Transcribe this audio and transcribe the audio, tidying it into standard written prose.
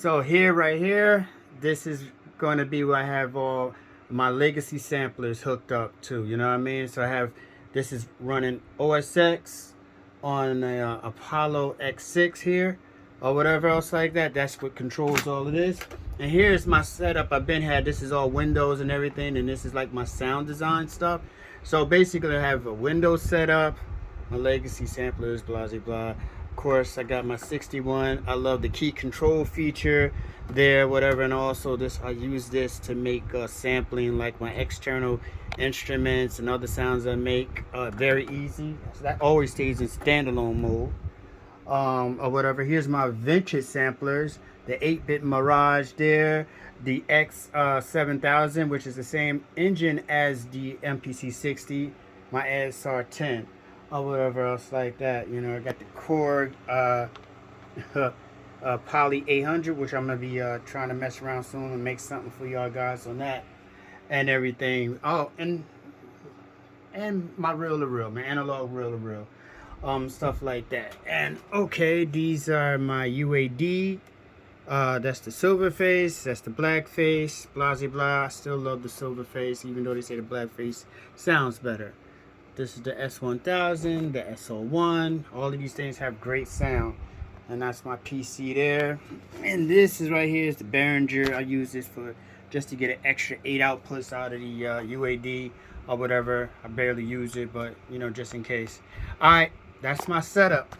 So here, right here, this is going to be where I have all my legacy samplers hooked up to. You know what I mean? So I have, this is running OSX on a, Apollo X6 here, or whatever else like that. That's what controls all of this. And here's my setup. I've been had. This is all Windows and everything, and this is like my sound design stuff. So basically, I have a Windows setup, my legacy samplers, blah blah blah. Of course, I got my 61. I love the key control feature there, whatever. And also this, I use this to make sampling like my external instruments and other sounds I make very easy. So that always stays in standalone mode. Or whatever. Here's my vintage samplers, the 8-bit Mirage there, the X7000, which is the same engine as the MPC 60, my SR10, or whatever else like that. You know, I got the Korg Poly 800, which I'm gonna be trying to mess around soon and make something for y'all guys on that and everything. Oh, and my reel to reel, my analog reel to reel, stuff like that. And okay, these are my UAD. That's the silver face, that's the black face, blah blah blah. I still love the silver face, even though they say the black face sounds better. This is the S1000, the SO1. All of these things have great sound. And that's my PC there. And this is right here is the Behringer. I use this for just to get an extra 8 outputs out of the UAD or whatever. I barely use it, but you know, just in case. All right, that's my setup.